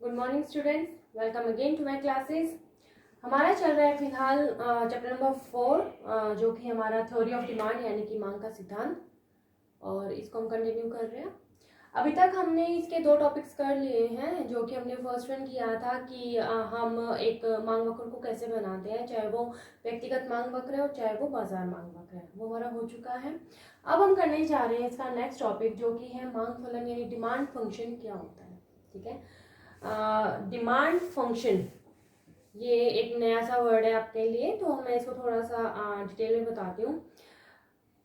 Good morning students, welcome again to my classes. हमारा चल रहा है फिलहाल चैप्टर नंबर 4 जो कि हमारा थ्योरी ऑफ डिमांड यानी कि मांग का सिद्धांत, और इसको हम कंटिन्यू कर रहे हैं। अभी तक हमने इसके 2 टॉपिक्स कर लिए हैं, जो कि हमने फर्स्ट वन किया था कि हम एक मांग वक्र को कैसे बनाते हैं, चाहे वो व्यक्तिगत मांग वक्र है और चाहे वो बाजार मांग वक्र है, वो हमारा हो चुका है। अब हम करने जा रहे हैं इसका नेक्स्ट टॉपिक, जो कि है मांग फलन यानी डिमांड फंक्शन क्या होता है। ठीक है, डिमांड फंक्शन ये एक नया सा वर्ड है आपके लिए, तो मैं इसको थोड़ा सा डिटेल में बताती हूँ।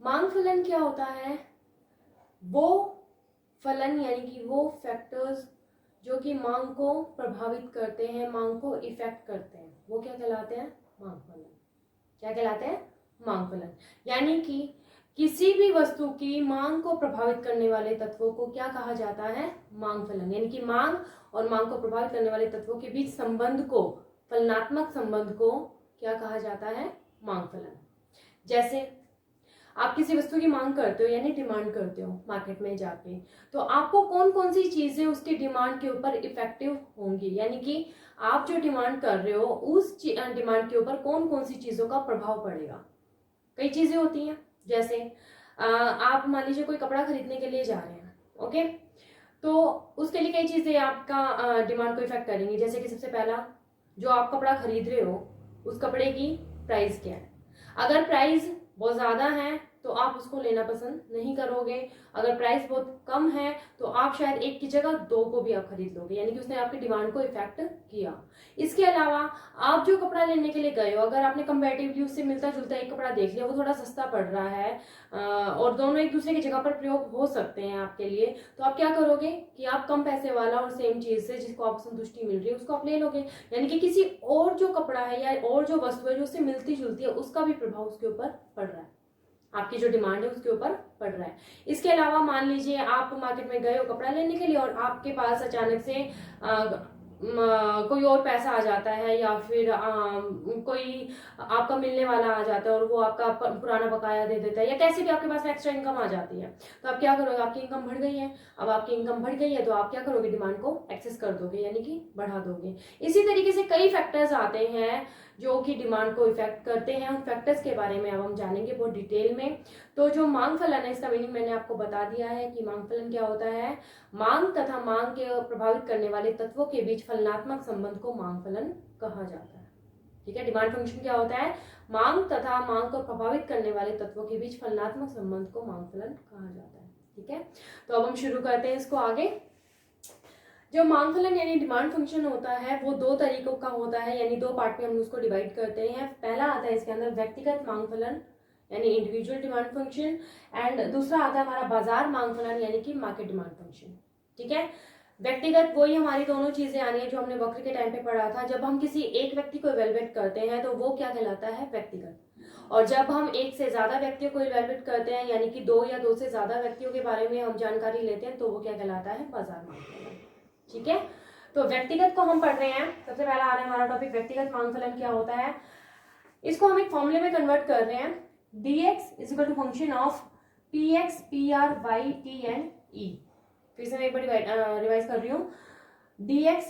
मांग फलन क्या होता है? वो फलन यानी कि वो फैक्टर्स जो कि मांग को प्रभावित करते हैं, मांग को इफेक्ट करते हैं, वो क्या कहलाते हैं? मांग फलन। क्या कहलाते हैं? मांग फलन। यानी कि किसी भी वस्तु की मांग को प्रभावित करने वाले तत्वों को क्या कहा जाता है? मांग फलन। यानी कि मांग और मांग को प्रभावित करने वाले तत्वों के बीच संबंध को, फलनात्मक संबंध को क्या कहा जाता है? मांग फलन। जैसे आप किसी वस्तु की मांग करते हो यानी डिमांड करते हो मार्केट में जाके, तो आपको कौन कौन सी चीजें उसकी डिमांड के ऊपर इफेक्टिव होंगी, यानी कि आप जो डिमांड कर रहे हो उस डिमांड के ऊपर कौन कौन सी चीजों का प्रभाव पड़ेगा। कई चीजें होती हैं, जैसे आप मान लीजिए कोई कपड़ा खरीदने के लिए जा रहे हैं, ओके, तो उसके लिए कई चीजें आपका डिमांड को इफेक्ट करेंगी। जैसे कि सबसे पहला, जो आप कपड़ा खरीद रहे हो उस कपड़े की प्राइस क्या है। अगर प्राइस बहुत ज्यादा है तो आप उसको लेना पसंद नहीं करोगे। अगर प्राइस बहुत कम है तो आप शायद एक की जगह 2 को भी आप खरीद लोगे, यानी कि उसने आपकी डिमांड को इफेक्ट किया। इसके अलावा आप जो कपड़ा लेने के लिए गए हो, अगर आपने कंपैरेटिवली उससे मिलता जुलता एक कपड़ा देख लिया, वो थोड़ा सस्ता पड़ रहा है और दोनों एक दूसरे की जगह पर प्रयोग हो सकते हैं आपके लिए, तो आप क्या करोगे कि आप कम पैसे वाला और सेम चीज से जिसको आपको संतुष्टि मिल रही है उसको आप ले लोगे। यानी कि किसी और जो कपड़ा है या और जो वस्तु है जो उससे मिलती जुलती है उसका भी प्रभाव उसके ऊपर पड़ रहा है, आपकी जो डिमांड है उसके ऊपर पड़ रहा है। इसके अलावा मान लीजिए आप मार्केट में गए हो कपड़ा लेने के लिए और आपके पास अचानक से कोई और पैसा आ जाता है, या फिर कोई आपका मिलने वाला आ जाता है और वो आपका पुराना बकाया दे देता है, या कैसे भी आपके पास एक्स्ट्रा इनकम आ जाती है, तो आप क्या करोगे? आपकी इनकम बढ़ गई है। अब आपकी इनकम बढ़ गई है तो आप क्या करोगे? डिमांड को एक्सेस कर दोगे, यानी कि बढ़ा दोगे। इसी तरीके से कई फैक्टर्स आते हैं जो कि डिमांड को इफेक्ट करते हैं। उन फैक्टर्स के बारे में अब हम जानेंगे बहुत डिटेल में। तो जो मांग फलन है, इसका मीनिंग मैंने आपको बता दिया है कि मांग फलन क्या होता है। मांग तथा मांग के प्रभावित करने वाले तत्वों के बीच फलनात्मक संबंध को मांग फलन कहा जाता है। ठीक है, डिमांड फंक्शन क्या होता है? मांग तथा मांग को प्रभावित करने वाले तत्वों के बीच फलनात्मक संबंध को मांग फलन कहा जाता है। ठीक है, तो अब हम शुरू करते हैं इसको आगे। जो मांग फलन यानी डिमांड फंक्शन होता है वो 2 तरीकों का होता है, यानी 2 पार्ट में हम उसको डिवाइड करते हैं। पहला आता है इसके अंदर व्यक्तिगत मांग फलन यानी इंडिविजुअल डिमांड फंक्शन, एंड दूसरा आता है हमारा बाजार मांग फलन यानी कि मार्केट डिमांड फंक्शन। ठीक है, व्यक्तिगत वही हमारी दोनों चीजें आनी है जो हमने वक्र के टाइम पे पढ़ा था। जब हम किसी एक व्यक्ति को इवेलुएट करते हैं तो वो क्या कहलाता है? व्यक्तिगत। और जब हम एक से ज्यादा व्यक्तियों को इवेलुएट करते हैं, यानी कि 2 या 2 से ज्यादा व्यक्तियों के बारे में हम जानकारी लेते हैं, तो वो क्या कहलाता है? बाजार मांग फलन। ठीक है, तो व्यक्तिगत को हम पढ़ रहे हैं। सबसे पहला आ रहा है हमारा टॉपिक व्यक्तिगत मांग फलन क्या होता है। इसको हम एक फॉर्मूले में कन्वर्ट कर रहे हैं। dx is equal to function of px pr y t and e। फिर से मैं एक बार रिवाइज कर रही हूँ। dx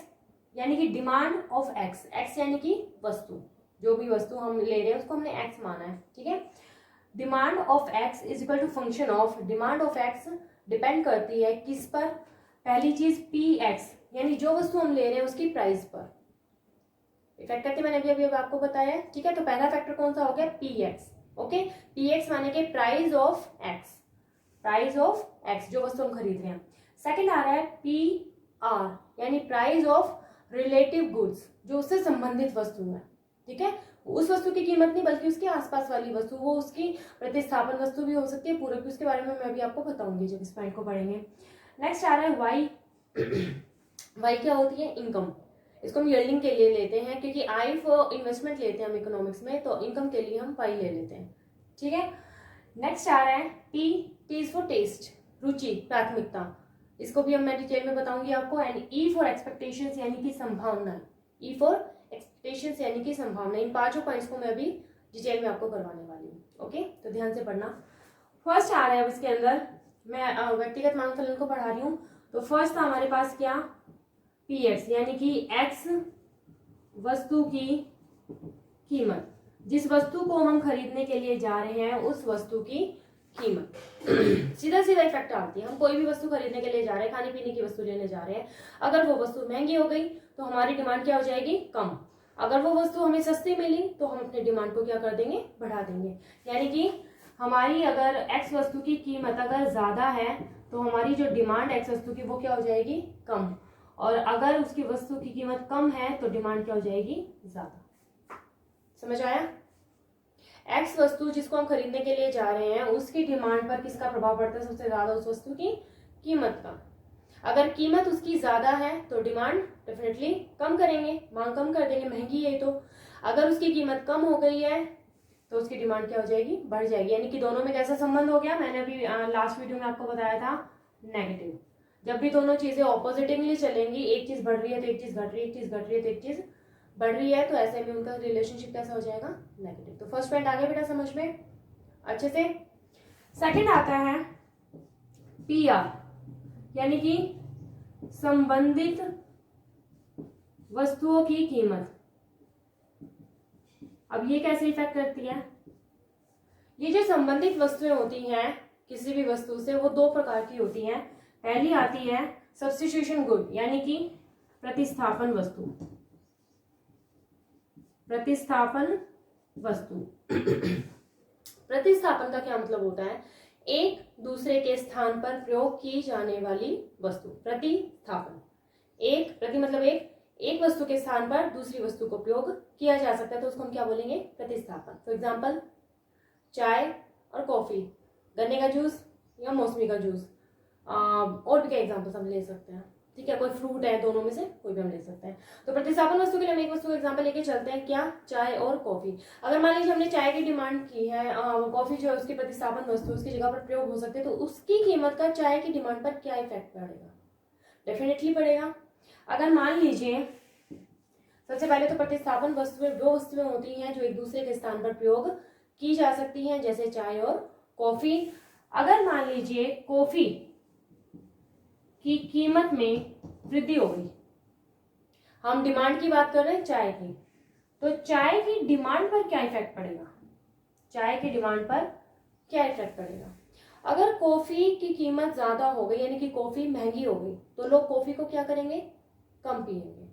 यानी कि डिमांड ऑफ x, x यानी कि वस्तु, जो भी वस्तु हम ले रहे हैं उसको हमने x माना है। ठीक है, demand of x is equal to function of, demand of x depend करती है किस पर? पहली चीज px यानी जो वस्तु हम ले रहे हैं उसकी प्राइस पर इफेक्ट करती है, मैंने अभी आपको बताया। ठीक है, तो पहला फैक्टर कौन सा हो गया? px। ओके, px माने के price of x, price of x जो वस्तु हम खरीद रहे हैं। सेकंड आ रहा है pr यानी प्राइस ऑफ रिलेटिव गुड्स, जो उससे संबंधित वस्तु है। ठीक है, उस वस्तु की कीमत नहीं बल्कि उसके आसपास वाली वस्तु, वो उसकी प्रतिस्थापन वस्तु भी हो सकती है, पूरक भी, उसके बारे में मैं अभी आपको बताऊंगी जब इस पॉइंट को पढ़ेंगे। नेक्स्ट आ रहा है y। y क्या होती है? इनकम। इसको हम यील्डिंग के लिए लेते हैं, क्योंकि आई फॉर इन्वेस्टमेंट लेते हैं हम इकोनॉमिक्स में, तो इनकम के लिए हम पाई ले लेते हैं। ठीक है, नेक्स्ट आ रहा है T. T is for test, रुचि, प्राथमिकता। इसको भी हम मैं डिटेल में बताऊंगी आपको। एंड ई फॉर एक्सपेक्टेशंस यानी कि संभावना, ई फॉर एक्सपेक्टेशंस यानी कि संभावना। इन 5 पॉइंट्स को मैं अभी डिटेल में आपको करवाने वाली हूँ। ओके, तो ध्यान से पढ़ना। फर्स्ट आ रहा है अब इसके अंदर, मैं व्यक्तिगत मांग फलन को पढ़ा रही हूँ। तो फर्स्ट था हमारे पास क्या? पी एक्स, यानी कि एक्स वस्तु की कीमत, जिस वस्तु को हम खरीदने के लिए जा रहे हैं उस वस्तु की कीमत। सीधा सीधा इफेक्ट आती है। हम कोई भी वस्तु खरीदने के लिए जा रहे हैं, खाने पीने की वस्तु लेने जा रहे हैं, अगर वो वस्तु महंगी हो गई तो हमारी डिमांड क्या हो जाएगी, कम। अगर वो वस्तु हमें सस्ती मिली तो हम अपनी डिमांड को क्या कर देंगे, बढ़ा देंगे। यानी कि हमारी अगर एक्स वस्तु की कीमत अगर ज्यादा है तो हमारी जो डिमांड एक्स वस्तु की वो क्या हो जाएगी, कम। और अगर उसकी वस्तु की कीमत कम है तो डिमांड क्या हो जाएगी, ज्यादा। समझ आया? एक्स वस्तु जिसको हम खरीदने के लिए जा रहे हैं उसकी डिमांड पर किसका प्रभाव पड़ता है, सबसे ज्यादा उस वस्तु की कीमत का। अगर कीमत उसकी ज्यादा है तो डिमांड डेफिनेटली कम करेंगे, मांग कम कर देंगे, महंगी है तो। अगर उसकी कीमत कम हो गई है तो उसकी डिमांड क्या हो जाएगी, बढ़ जाएगी। यानी कि दोनों में कैसा संबंध हो गया, मैंने अभी लास्ट वीडियो में आपको बताया था, नेगेटिव। जब भी दोनों चीजें ऑपोजिटिवली चलेंगी, एक चीज बढ़ रही है तो एक चीज घट रही है, एक चीज घट रही है तो एक चीज बढ़ रही है, तो ऐसे में उनका रिलेशनशिप कैसा हो जाएगा, नेगेटिव। तो फर्स्ट पॉइंट आ गया बेटा समझ में अच्छे से। सेकंड आता है पी आर, यानी कि संबंधित वस्तुओं की कीमत। अब ये कैसे इफेक्ट करती है, ये जो संबंधित वस्तुएं होती हैं किसी भी वस्तु से, वो दो प्रकार की होती हैं। पहली आती है सब्स्टिट्यूशन गुड, यानी कि प्रतिस्थापन वस्तु। प्रतिस्थापन वस्तु प्रतिस्थापन का क्या मतलब होता है, एक दूसरे के स्थान पर प्रयोग की जाने वाली वस्तु। प्रतिस्थापन, एक प्रति मतलब एक वस्तु के स्थान पर दूसरी वस्तु को प्रयोग किया जा सकता है तो उसको हम क्या बोलेंगे, प्रतिस्थापन। फॉर एग्जाम्पल चाय और कॉफी, गन्ने का जूस या मौसमी का जूस, और भी क्या एग्जाम्पल्स हम ले सकते हैं, ठीक है, कोई फ्रूट है, दोनों में से कोई भी हम ले सकते हैं। तो प्रतिस्थापन वस्तु के लिए हम एक वस्तु का एग्जाम्पल लेके चलते हैं, क्या, चाय और कॉफी। अगर मान लीजिए हमने चाय की डिमांड की है, कॉफी जो है उसकी प्रतिस्थापन वस्तु उसकी जगह पर प्रयोग हो सकते हैं, तो उसकी कीमत का चाय की डिमांड पर क्या इफेक्ट पड़ेगा, डेफिनेटली पड़ेगा। अगर मान लीजिए सबसे पहले तो प्रतिस्थापन वस्तुएं वो वस्तुएं होती हैं जो एक दूसरे के स्थान पर प्रयोग की जा सकती हैं, जैसे चाय और कॉफी। अगर मान लीजिए कॉफी की कीमत में वृद्धि हो गई, हम डिमांड की बात कर रहे हैं चाय की, तो चाय की डिमांड पर क्या इफेक्ट पड़ेगा, चाय की डिमांड पर क्या इफेक्ट पड़ेगा। अगर कॉफी की कीमत ज्यादा हो गई, यानी कि कॉफी महंगी हो गई, तो लोग कॉफी को क्या करेंगे, कम पिएंगे,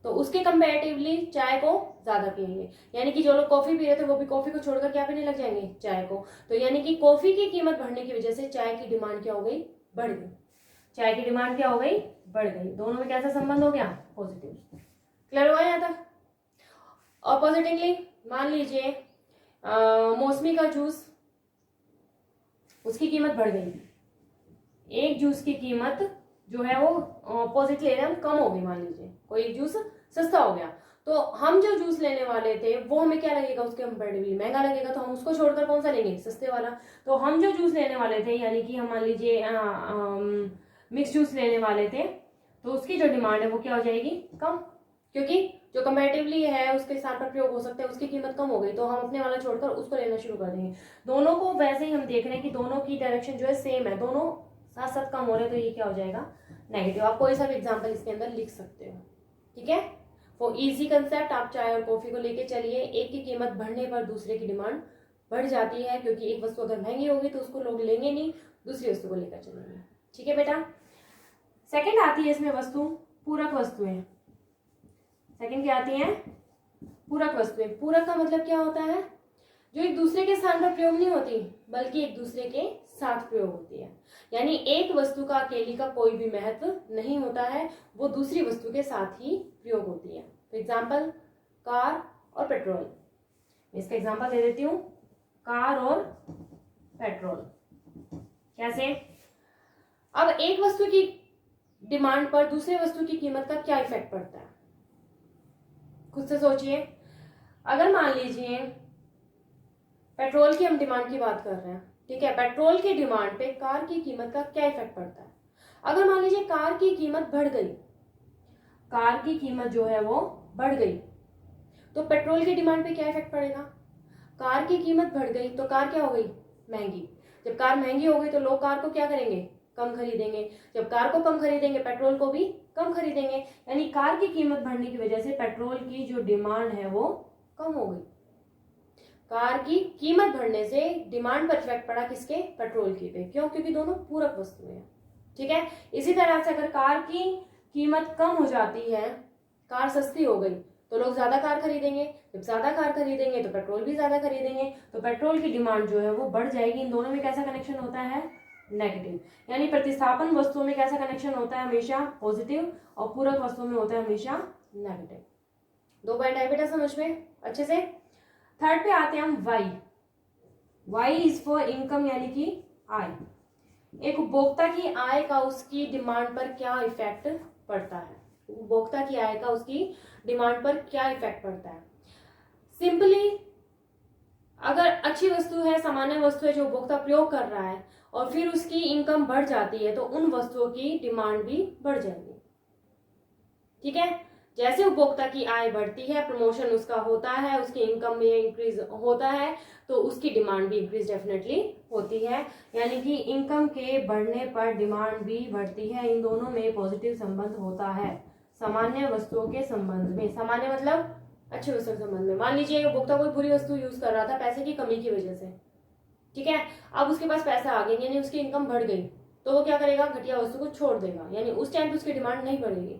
तो उसके कंपैरेटिवली चाय को ज्यादा पिएंगे। यानी कि जो लोग कॉफी पी रहे थे वो भी कॉफी को छोड़कर क्या पीने लग जाएंगे, चाय को। तो यानी कि कॉफी की कीमत बढ़ने की वजह से चाय की डिमांड क्या हो गई, बढ़ गई। चाय की डिमांड क्या हो गई, बढ़ गई। दोनों में कैसा संबंध हो गया, पॉजिटिव। क्लियर हुआ यहाँ तक? ऑपोजिटिवली मान लीजिए मौसमी का जूस, उसकी कीमत बढ़ गई, एक जूस की कीमत जो है वो ऑपोजिट ले रहे हैं हम, कम हो गई। मान लीजिए कोई एक जूस सस्ता हो गया, तो हम जो जूस लेने वाले थे वो हमें क्या लगेगा, उसके कंपैरेटिवली महंगा लगेगा, तो हम उसको छोड़कर कौन सा लेंगे, सस्ते वाला। तो हम जो जूस लेने वाले थे, यानी कि हम मान लीजिए मिक्स जूस लेने वाले थे, तो उसकी जो डिमांड है वो क्या हो जाएगी, कम, क्योंकि जो कंपैरेटिवली है उसके स्थान पर प्रयोग हो सकता है उसकी कीमत कम हो गई, तो हम अपने वाला छोड़कर उसको लेना शुरू कर देंगे। दोनों को वैसे ही हम देख रहे हैं कि दोनों की डायरेक्शन जो है सेम है, दोनों साथ साथ कम हो रहे हैं, तो ये क्या हो जाएगा, नेगेटिव। आप कोई सा भी एग्जाम्पल इसके अंदर लिख सकते हो, ठीक है। वो इजी कंसेप्ट, आप चाय और कॉफी को लेके चलिए, एक की कीमत बढ़ने पर दूसरे की डिमांड बढ़ जाती है, क्योंकि एक वस्तु अगर महंगी होगी तो उसको लोग लेंगे नहीं, दूसरी वस्तु को लेकर चलेंगे, ठीक है बेटा। सेकंड आती है इसमें वस्तु पूरक वस्तुएं। सेकंड क्या आती है, पूरक वस्तुएं। पूरक का मतलब क्या होता है, जो एक दूसरे के स्थान पर प्रयोग नहीं होती बल्कि एक दूसरे के साथ प्रयोग होती है। यानी एक वस्तु का अकेली का कोई भी महत्व नहीं होता है, वो दूसरी वस्तु के साथ ही प्रयोग होती है। फॉर एग्जाम्पल कार और पेट्रोल। मैं इसका एग्जाम्पल दे देती हूँ, कार और पेट्रोल। कैसे, अब एक वस्तु की डिमांड पर दूसरे वस्तु की कीमत का क्या इफेक्ट पड़ता है, खुद से सोचिए। अगर मान लीजिए पेट्रोल की हम डिमांड की बात कर रहे हैं, ठीक है, पेट्रोल की डिमांड पे कार की कीमत का क्या इफेक्ट पड़ता है। अगर मान लीजिए कार की कीमत बढ़ गई, कार की कीमत जो है वो बढ़ गई, तो पेट्रोल की डिमांड पे क्या इफेक्ट पड़ेगा। कार की कीमत बढ़ गई तो कार क्या हो गई, महंगी। जब कार महंगी हो गई तो लोग कार को क्या करेंगे, कम खरीदेंगे। जब कार को कम खरीदेंगे पेट्रोल को भी कम खरीदेंगे, यानी कार की कीमत बढ़ने की वजह से पेट्रोल की जो डिमांड है वो कम हो गई। कार की कीमत बढ़ने से डिमांड पर इफेक्ट पड़ा किसके? पेट्रोल की पे। क्यों? क्योंकि दोनों पूरक वस्तुएं हैं। ठीक है। इसी तरह से अगर कार की कीमत कम हो जाती है, कार सस्ती हो गई, तो लोग ज्यादा कार खरीदेंगे। जब ज्यादा कार खरीदेंगे तो पेट्रोल भी ज्यादा खरीदेंगे, तो पेट्रोल की डिमांड जो है वो बढ़ जाएगी। इन दोनों में कैसा कनेक्शन होता है? नेगेटिव। यानी प्रतिस्थापन वस्तुओं में कैसा कनेक्शन होता है? हमेशा पॉजिटिव, और पूरक वस्तुओं में होता है हमेशा नेगेटिव। 2 पॉइंट है बेटा समझ में अच्छे से। थर्ड पे आते हैं हम Y. Y is for income, यानी कि आय। एक उपभोक्ता की आय का उसकी डिमांड पर क्या इफेक्ट पड़ता है? उपभोक्ता की आय का उसकी डिमांड पर क्या इफेक्ट पड़ता है? सिंपली अगर अच्छी वस्तु है, सामान्य वस्तु है जो उपभोक्ता प्रयोग कर रहा है, और फिर उसकी इनकम बढ़ जाती है, तो उन वस्तुओं की डिमांड भी बढ़ जाएगी। ठीक है। जैसे उपभोक्ता की आय बढ़ती है, प्रमोशन उसका होता है, उसकी इनकम में इंक्रीज होता है, तो उसकी डिमांड भी इंक्रीज डेफिनेटली होती है। यानी कि इनकम के बढ़ने पर डिमांड भी बढ़ती है। इन दोनों में पॉजिटिव संबंध होता है सामान्य वस्तुओं के संबंध में। सामान्य मतलब अच्छी वस्तु के संबंध में। मान लीजिए उपभोक्ता कोई बुरी वस्तु यूज कर रहा था पैसे की कमी की वजह से, ठीक है। अब उसके पास पैसा आ गया, यानी उसकी इनकम बढ़ गई, तो वो क्या करेगा? घटिया वस्तु को छोड़ देगा, यानी उस टाइम पे उसकी डिमांड नहीं बढ़ेगी।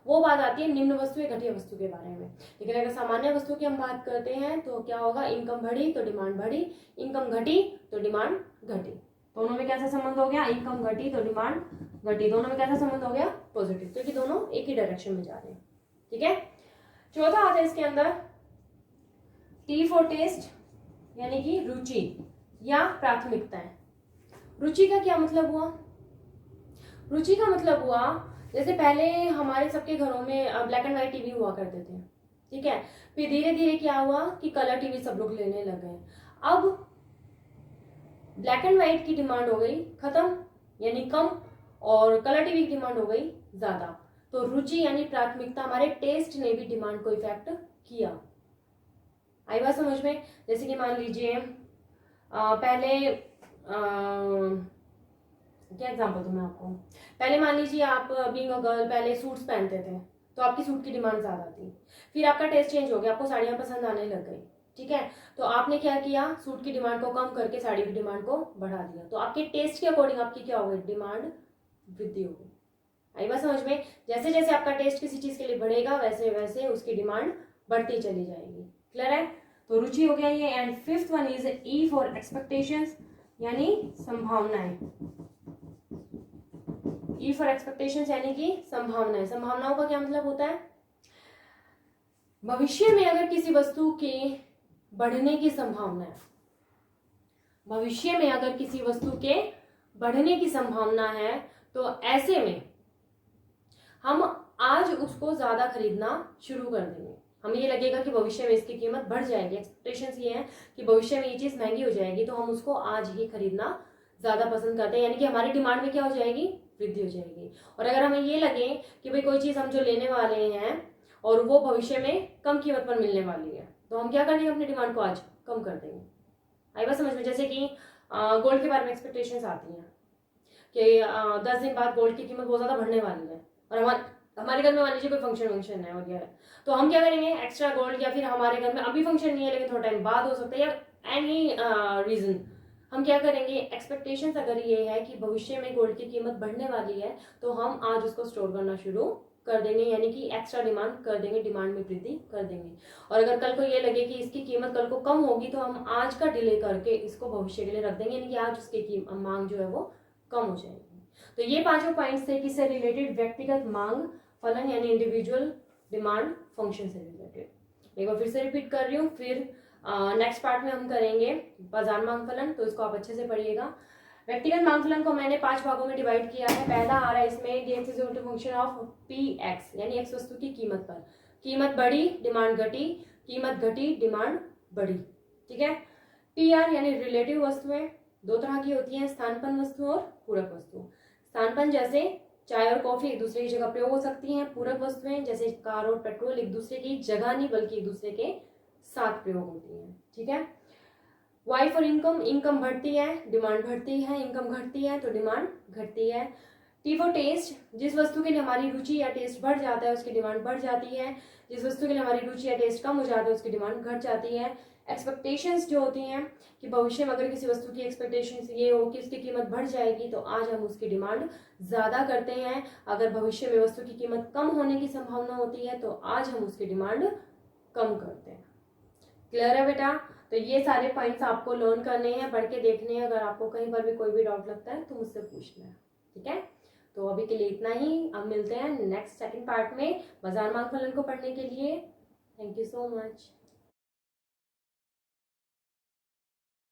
वो बात आती है निम्न वस्तु या घटिया वस्तु के बारे में। लेकिन अगर सामान्य वस्तु की हम बात करते हैं तो क्या होगा? इनकम बढ़ी तो डिमांड बढ़ी, इनकम घटी तो डिमांड घटी। दोनों में कैसा संबंध हो गया? इनकम घटी तो डिमांड घटी। दोनों में कैसा संबंध हो गया? पॉजिटिव, क्योंकि दोनों एक ही डायरेक्शन में जा रहे हैं। ठीक है। चौथा आता है इसके अंदर टी फॉर टेस्ट, यानी कि रुचि या प्राथमिकताएं। रुचि का क्या मतलब हुआ? रुचि का मतलब हुआ जैसे पहले हमारे सबके घरों में ब्लैक एंड व्हाइट टीवी हुआ करते थे, ठीक है। फिर धीरे धीरे क्या हुआ कि कलर टीवी सब लोग लेने लग गए। अब ब्लैक एंड व्हाइट की डिमांड हो गई खत्म, यानी कम, और कलर टीवी की डिमांड हो गई ज्यादा। तो रुचि यानी प्राथमिकता, हमारे टेस्ट ने भी डिमांड को इफेक्ट किया। आई बात समझ में? जैसे कि मान लीजिए पहले क्या एग्जांपल दूं मैं आपको। पहले मान लीजिए आप बीइंग अ गर्ल पहले सूट्स पहनते थे, तो आपकी सूट की डिमांड ज्यादा थी। फिर आपका टेस्ट चेंज हो गया, आपको साड़ियां पसंद आने लग गई, ठीक है। तो आपने क्या किया? सूट की डिमांड को कम करके साड़ी की डिमांड को बढ़ा दिया। तो आपके टेस्ट के अकॉर्डिंग आपकी क्या हो गई? डिमांड वृद्धि हो गई। आई बात समझ में? जैसे जैसे आपका टेस्ट किसी चीज के लिए बढ़ेगा वैसे वैसे उसकी डिमांड बढ़ती चली जाएगी। क्लियर है? तो रुचि हो गया ये। And fifth one is E for expectations, यानी संभावनाएं। ई फॉर एक्सपेक्टेशंस यानी कि संभावनाएं। संभावनाओं का क्या मतलब होता है? भविष्य में अगर किसी वस्तु के बढ़ने की संभावना है, भविष्य में अगर किसी वस्तु के बढ़ने की संभावना है, तो ऐसे में हम आज उसको ज्यादा खरीदना शुरू कर देंगे। हमें ये लगेगा कि भविष्य में इसकी कीमत बढ़ जाएगी। एक्सपेक्टेशंस ये है कि भविष्य में ये चीज महंगी हो जाएगी, तो हम उसको आज ही खरीदना ज्यादा पसंद करते हैं। यानी कि हमारी डिमांड में क्या हो जाएगी? वृद्धि हो जाएगी। और अगर हमें ये लगे कि भाई कोई चीज हम जो लेने वाले हैं और वो भविष्य में कम कीमत पर मिलने वाली है, तो हम क्या करेंगे? अपनी डिमांड को आज कम कर देंगे। आई बात समझ में? जैसे कि गोल्ड के बारे में एक्सपेक्टेशंस आती हैं कि 10 दिन बाद गोल्ड की कीमत बहुत ज्यादा बढ़ने वाली है, और हमारे घर में मान लीजिए कोई फंक्शन है वगैरह, तो हम क्या करेंगे? एक्स्ट्रा गोल्ड, या फिर हमारे घर में अभी फंक्शन नहीं है लेकिन थोड़ा टाइम बाद हो सकता है, या एनी रीजन, हम क्या करेंगे? एक्सपेक्टेशंस अगर ये है कि भविष्य में गोल्ड की कीमत बढ़ने वाली है, तो हम आज उसको स्टोर करना शुरू कर देंगे, यानी कि एक्स्ट्रा डिमांड कर देंगे, डिमांड में वृद्धि कर देंगे। और अगर कल को ये लगे कि इसकी कीमत कल को कम होगी, तो हम आज का डिले करके इसको भविष्य के लिए रख देंगे, यानी कि आज उसकी मांग जो है वो कम हो जाएगी। तो ये पांचों पॉइंट्स थे किससे रिलेटेड? व्यक्तिगत मांग फलन, यानी इंडिविजुअल डिमांड फंक्शन से रिलेटेड। एक बार फिर से रिपीट कर रही हूँ, फिर नेक्स्ट पार्ट में हम करेंगे बाजार मांग फलन, तो इसको आप अच्छे से पढ़िएगा। व्यक्तिगत मांग फलन को मैंने 5 भागों में डिवाइड किया है। पहला आ रहा है इसमें dx is equal to function of px, यानी x वस्तु की कीमत पर। कीमत बढ़ी, डिमांड घटी, कीमत घटी, डिमांड बढ़ी, ठीक है। pr यानी रिलेटिव वस्तुएं 2 तरह की होती हैं, स्थानपन्न वस्तु और पूरक वस्तु। स्थानपन्न जैसे चाय और कॉफी एक दूसरे की जगह प्रयोग हो सकती हैं। पूरक वस्तुएं जैसे कार और पेट्रोल एक दूसरे की जगह नहीं बल्कि एक दूसरे के साथ प्रयोग होती हैं, ठीक है। वाई फॉर इनकम, इनकम बढ़ती है डिमांड बढ़ती है, इनकम घटती है तो डिमांड घटती है। टी फॉर टेस्ट, जिस वस्तु के लिए हमारी रुचि या टेस्ट बढ़ जाता है उसकी डिमांड बढ़ जाती है, जिस वस्तु के लिए हमारी रुचि या टेस्ट कम हो जाता है उसकी डिमांड घट जाती है। एक्सपेक्टेशंस जो होती हैं कि भविष्य में अगर किसी वस्तु की एक्सपेक्टेशंस ये हो कि उसकी कीमत बढ़ जाएगी तो आज हम उसकी डिमांड ज़्यादा करते हैं। अगर भविष्य में वस्तु की कीमत कम होने की संभावना होती है तो आज हम उसकी डिमांड कम करते हैं। क्लियर है बेटा? तो ये सारे पॉइंट्स आपको लर्न करने हैं, पढ़ के देखने हैं। अगर आपको कहीं पर भी कोई भी डाउट लगता है तो मुझसे पूछना है, ठीक है? तो अभी के लिए इतना ही, अब मिलते हैं नेक्स्ट सेकंड पार्ट में बाजार मांग फलन को पढ़ने के लिए। Thank you so much.